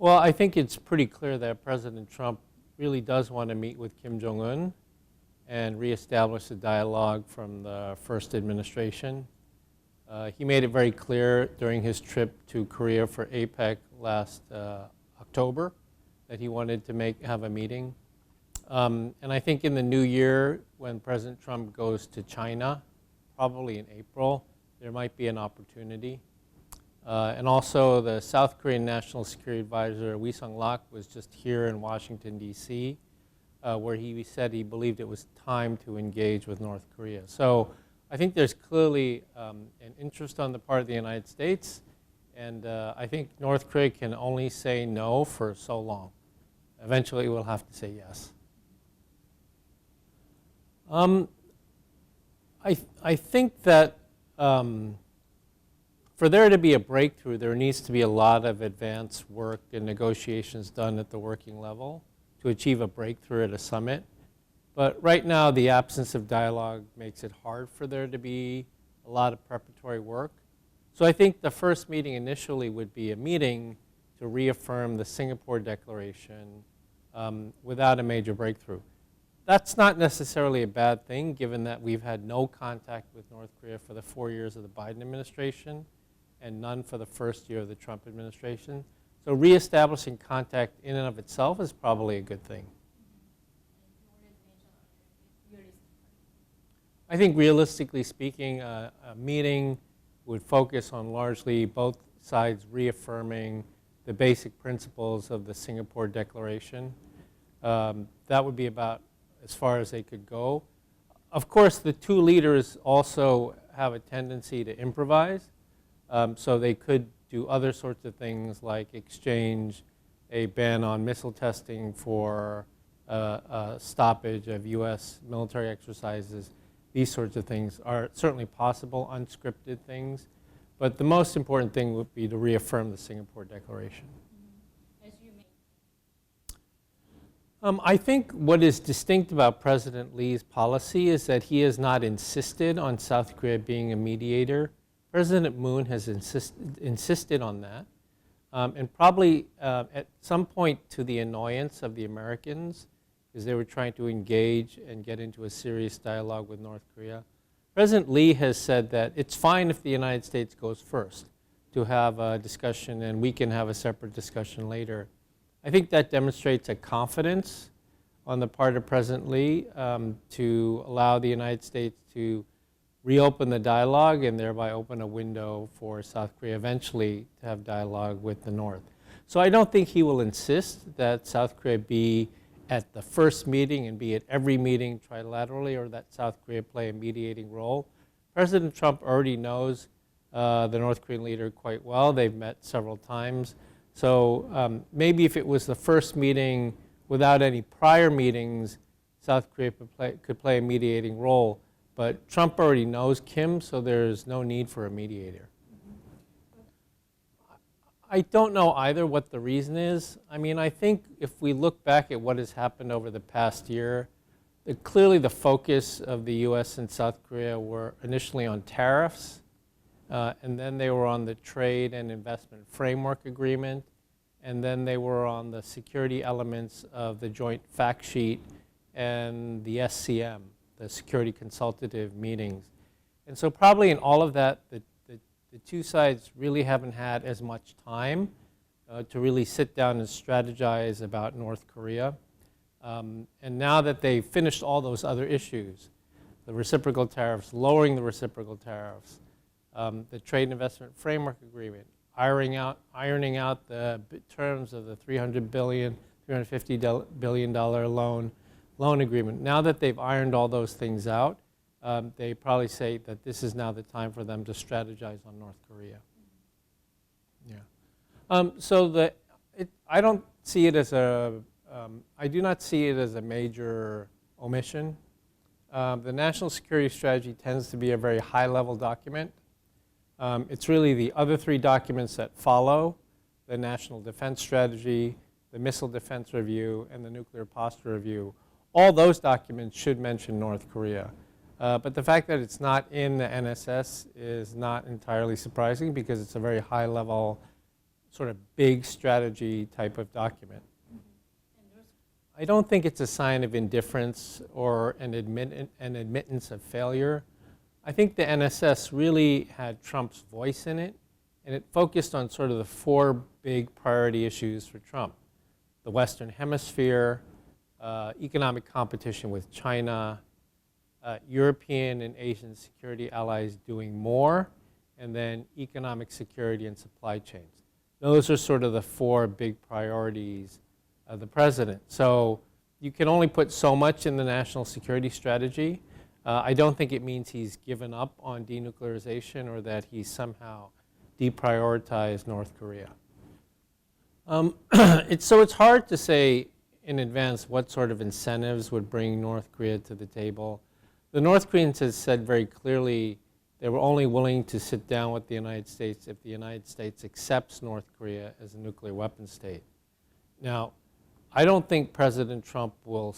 Well, I think it's pretty clear that President Trump really does want to meet with Kim Jong-un and reestablish the dialogue from the first administration. He made it very clear during his trip to Korea for APEC last October that he wanted to have a meeting. And I think in the new year, when President Trump goes to China, probably in April, there might be an opportunity. And also the South Korean National Security Advisor, Wi Sung-lak, was just here in Washington, D.C., where he said he believed it was time to engage with North Korea. So I think there's clearly an interest on the part of the United States, and I think North Korea can only say no for so long. Eventually we'll have to say yes. I think that for there to be a breakthrough, there needs to be a lot of advanced work and negotiations done at the working level to achieve a breakthrough at a summit. But right now, the absence of dialogue makes it hard for there to be a lot of preparatory work. So I think the first meeting initially would be a meeting to reaffirm the Singapore Declaration without a major breakthrough. That's not necessarily a bad thing, given that we've had no contact with North Korea for the 4 years of the Biden administration and none for the first year of the Trump administration. So reestablishing contact in and of itself is probably a good thing. I think realistically speaking, a meeting would focus on largely both sides reaffirming the basic principles of the Singapore Declaration. That would be about as far as they could go. Of course, the two leaders also have a tendency to improvise. So they could do other sorts of things like exchange a ban on missile testing for a stoppage of US military exercises. These sorts of things are certainly possible, unscripted things. But the most important thing would be to reaffirm the Singapore Declaration. I think what is distinct about President Lee's policy is that he has not insisted on South Korea being a mediator. President Moon has insisted on that, and probably at some point to the annoyance of the Americans, because they were trying to engage and get into a serious dialogue with North Korea. President Lee has said that it's fine if the United States goes first to have a discussion, and we can have a separate discussion later. I think that demonstrates a confidence on the part of President Lee to allow the United States to reopen the dialogue and thereby open a window for South Korea eventually to have dialogue with the North. So I don't think he will insist that South Korea be at the first meeting and be at every meeting trilaterally, or that South Korea play a mediating role. President Trump already knows the North Korean leader quite well. They've met several times. So maybe if it was the first meeting without any prior meetings, South Korea could play a mediating role. But Trump already knows Kim, so there's no need for a mediator. I don't know either what the reason is. I mean, I think if we look back at what has happened over the past year, clearly the focus of the US and South Korea were initially on tariffs, and then they were on the trade and investment framework agreement, and then they were on the security elements of the joint fact sheet and the SCM, the security consultative meetings. And so probably in all of that, the two sides really haven't had as much time to really sit down and strategize about North Korea. And now that they've finished all those other issues, the reciprocal tariffs, lowering the reciprocal tariffs, the trade and investment framework agreement, ironing out the terms of the $350 billion loan agreement. Now that they've ironed all those things out, they probably say that this is now the time for them to strategize on North Korea. Yeah. So I don't see it as I do not see it as a major omission. The national security strategy tends to be a very high-level document. It's really the other three documents that follow: the national defense strategy, the missile defense review, and the nuclear posture review. All those documents should mention North Korea. But the fact that it's not in the NSS is not entirely surprising, because it's a very high-level sort of big strategy type of document. I don't think it's a sign of indifference or an admittance of failure. I think the NSS really had Trump's voice in it, and it focused on sort of the four big priority issues for Trump: the Western Hemisphere, economic competition with China, European and Asian security allies doing more, and then economic security and supply chains. Those are sort of the four big priorities of the president. So you can only put so much in the national security strategy. I don't think it means he's given up on denuclearization or that he's somehow deprioritized North Korea. So it's hard to say in advance what sort of incentives would bring North Korea to the table. The North Koreans have said very clearly they were only willing to sit down with the United States if the United States accepts North Korea as a nuclear weapon state. Now, I don't think President Trump will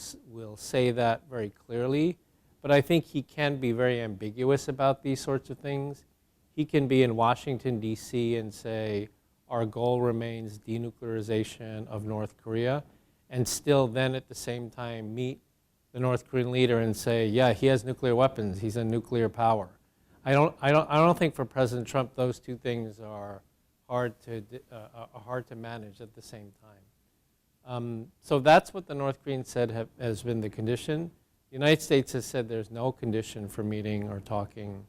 say that very clearly, but I think he can be very ambiguous about these sorts of things. He can be in Washington, D.C. and say, our goal remains denuclearization of North Korea, and still then at the same time meet the North Korean leader and say, yeah, he has nuclear weapons, he's a nuclear power. I don't think for President Trump those two things are hard to manage at the same time. So that's what the North Koreans said has been the condition. The United States has said there's no condition for meeting or talking.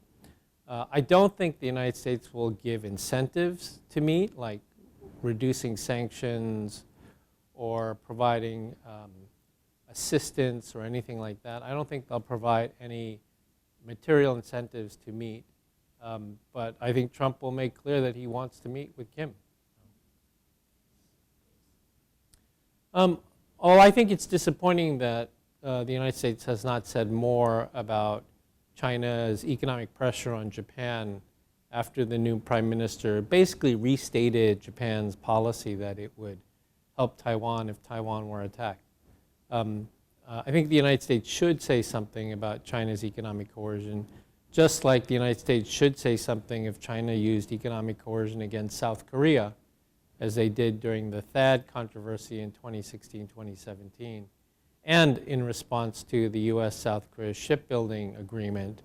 I don't think the United States will give incentives to meet, like reducing sanctions or providing assistance or anything like that. I don't think they'll provide any material incentives to meet. But I think Trump will make clear that he wants to meet with Kim. I think it's disappointing that the United States has not said more about China's economic pressure on Japan after the new prime minister basically restated Japan's policy that it would help Taiwan if Taiwan were attacked. I think the United States should say something about China's economic coercion, just like the United States should say something if China used economic coercion against South Korea, as they did during the THAAD controversy in 2016-2017. And in response to the U.S.-South Korea shipbuilding agreement,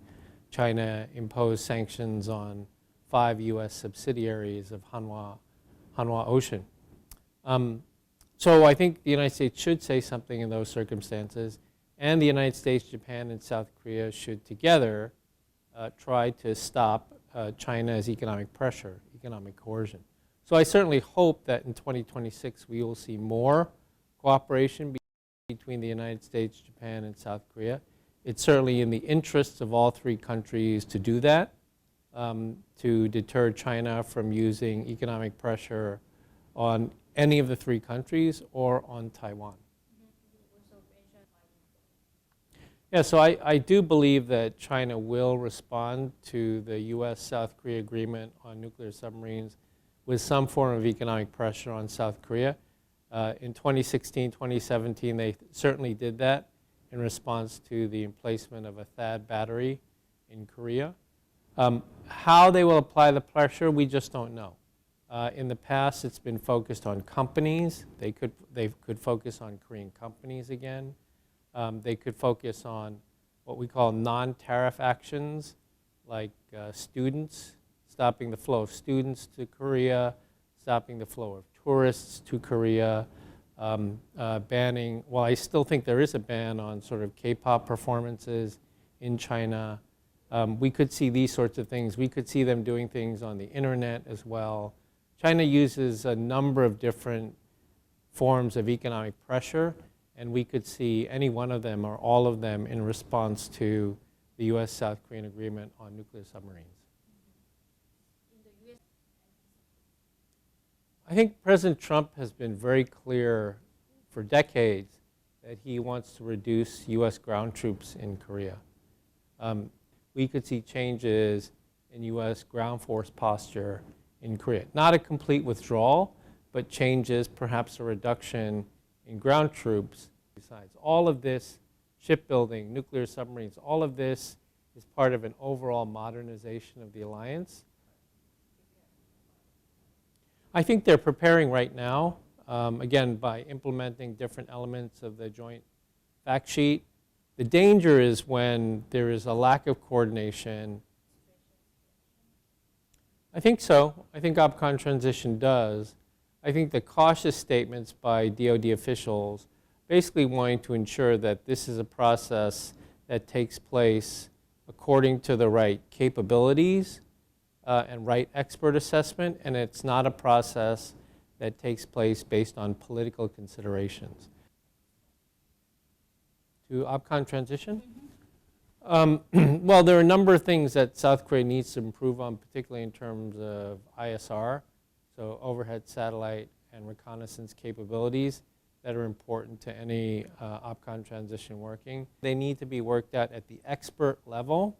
China imposed sanctions on 5 U.S. subsidiaries of Hanwha Ocean. So I think the United States should say something in those circumstances, and the United States, Japan, and South Korea should together try to stop China's economic pressure, economic coercion. So I certainly hope that in 2026 we will see more cooperation between the United States, Japan, and South Korea. It's certainly in the interests of all three countries to do that, to deter China from using economic pressure on any of the three countries or on Taiwan. Yeah, so I do believe that China will respond to the U.S.-South Korea agreement on nuclear submarines with some form of economic pressure on South Korea. In 2016, 2017, they certainly did that in response to the emplacement of a THAAD battery in Korea. How they will apply the pressure, we just don't know. In the past, it's been focused on companies. They could focus on Korean companies again. They could focus on what we call non-tariff actions, like students, stopping the flow of students to Korea, stopping the flow of tourists to Korea, banning, well, I still think there is a ban on sort of K-pop performances in China. We could see these sorts of things. We could see them doing things on the internet as well. China uses a number of different forms of economic pressure, and we could see any one of them or all of them in response to the U.S.-South Korean agreement on nuclear submarines. I think President Trump has been very clear for decades that he wants to reduce U.S. ground troops in Korea. We could see changes in U.S. ground force posture in Korea. Not a complete withdrawal, but changes, perhaps a reduction in ground troops. Besides all of this, shipbuilding, nuclear submarines, all of this is part of an overall modernization of the alliance. I think they're preparing right now, again, by implementing different elements of the joint fact sheet. The danger is when there is a lack of coordination. I think so. I think OPCON transition does. I think the cautious statements by DoD officials basically wanting to ensure that this is a process that takes place according to the right capabilities and right expert assessment, and it's not a process that takes place based on political considerations. To OPCON transition? Well, there are a number of things that South Korea needs to improve on, particularly in terms of ISR, so overhead satellite and reconnaissance capabilities that are important to any OPCON transition working. They need to be worked out at the expert level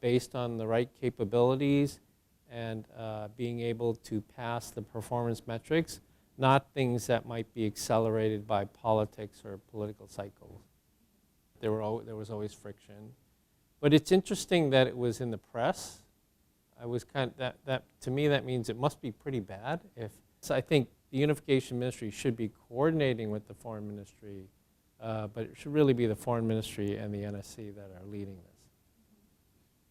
based on the right capabilities and being able to pass the performance metrics, not things that might be accelerated by politics or political cycles. There was always friction. But it's interesting that it was in the press. I was to me that means it must be pretty bad. So I think the Unification Ministry should be coordinating with the Foreign Ministry, but it should really be the Foreign Ministry and the NSC that are leading this.